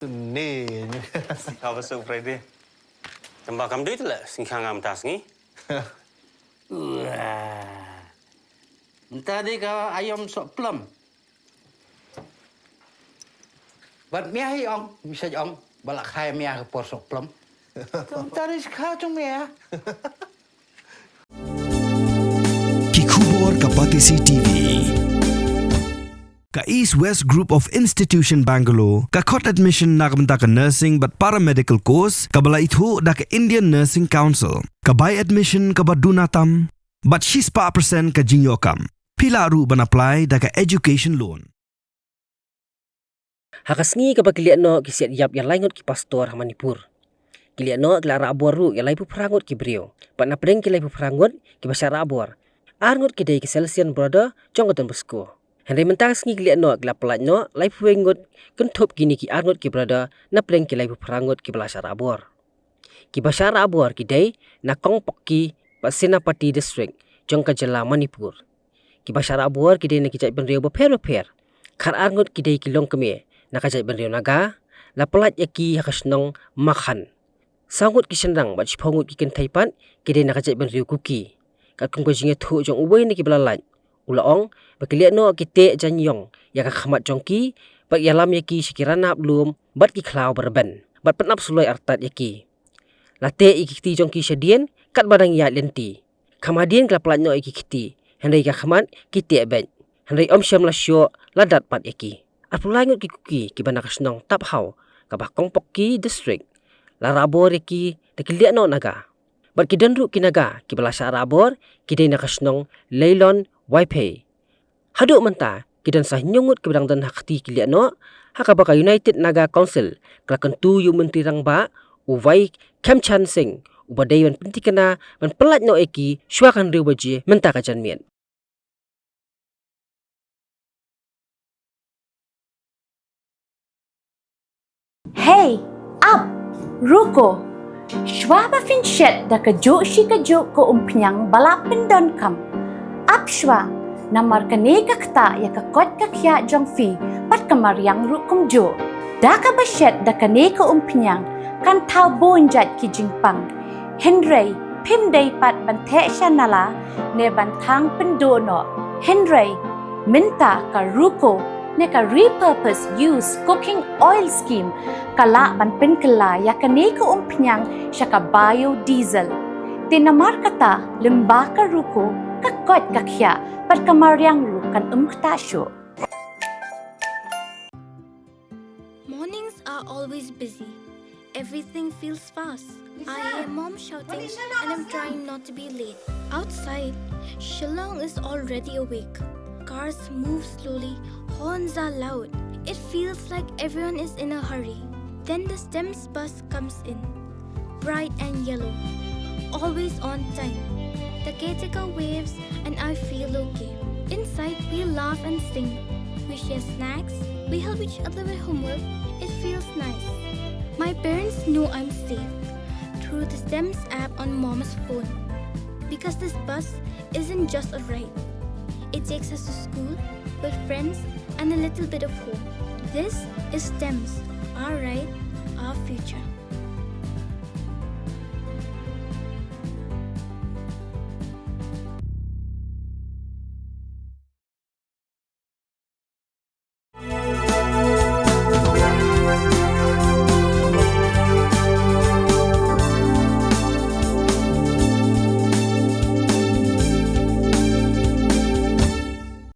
Ni. Apa surprise dia? Tambah kamu duit lah, singkang am tas ni. Wah. Entah dia kau ayam sok plum. Bat miah ong, bisa ong, balak khai miah por sok plum. Entah dia sekah cung miah. Kikubor Kapatisi TV. Ka East West Group of Institution Bangalore, ka kot admission na kamta ka nursing but paramedical course, ka bala itu da ka Indian Nursing Council, ka by admission ka badunatam, but 6% ka jinyokam. Pila ru ban apply da ka education loan. Hakasngi ka Lehnoh ki siat yap yang laingot ki pastor Manipur. Ki Lehnoh ki Rahbor ru yang lai pu perangot ki brio. Pat Napdeng ki lai pu perangot ki Shah Rahbor. Arngot ki dei ki Salesian brother jonggoton busko. Henry mentas ngi Lehnoh ki laplat no lai pu wengot kentup kini ki arngot ki brother Napdeng ki lai pu perangot ki Shah Rahbor. Ki Shah Rahbor ki dei na kongpok ki Senapati district jong ka jela Manipur. Ki Shah Rahbor ki dei na ki jai ben rio beper. Kar arngot ki dei ki long keme na ka jai ben rio naga laplat yaki hakasnong makan. Sangut ki sendang bat pongut ki kentaipan ki dei na ka jai ben rio kuki. Kat kung ko jinge thu jong uwei ni ki belalat. Ulaong bagi Lehnoh ki te janyong ya ka khamat jongki bat yalam yaki sikirana belum bat ki klau berben bat penap sulai artat yaki late ikiti jongki sedien kat badang ya lenti kamadian klaplat no ikiti hendai ka khamat ki te ben hendai om syam la syo ladat pat yaki apulangut ki kuki ki banakasnong tap hau ka bakong pokki district la Rahbor yaki de ki Lehnoh naga bat ki denru ki naga ki bala Shah Rahbor ki dei nakasnong leilon Wipe. Haduk mentah, kidan sah nyungut ke bedang dan hakti ki Lehnoh, hakabaka United Naga Council, kelakan tu yu menteri rang ba, uwai Kem Chan Singh, ubadai wan pentikana, wan pelat no eki, syuakan riu baji, mentah kajan mien. Hey, up, ruko. Shwa ba fin shet da ka jo shi ka jo ko umpinyang balapin don kam. Up shwa, namar ka ne ka kta ya ka kot ka kya jong fi, pat kamar yang rukum jo. Da ka ba shet da ka ne ka umpinyang, kan tau bonjat ki jingpang. Henry, pim day pat bante siya nala, ne bantang pendo no. Henry, minta ka ruko, ne ka repurpose use cooking oil scheme, kala ban pinkala ya ka ne ka umpinyang siya ka biodiesel. Tinamar kata limba ka ruko, kakot kakya, pat kamaryang rukan umktasyo. Mornings are always busy. Everything feels fast. I hear mom shouting and I'm trying not to be late. Outside, Shillong is already awake. Cars move slowly, horns are loud. It feels like everyone is in a hurry. Then the STEMS bus comes in, bright and yellow, always on time. The caretaker waves and I feel okay. Inside, we laugh and sing. We share snacks. We help each other with homework. It feels nice. My parents know I'm safe through the STEMS app on Mom's phone. Because this bus isn't just a ride. It takes us to school with friends and a little bit of hope. This is STEMS, our ride, our future.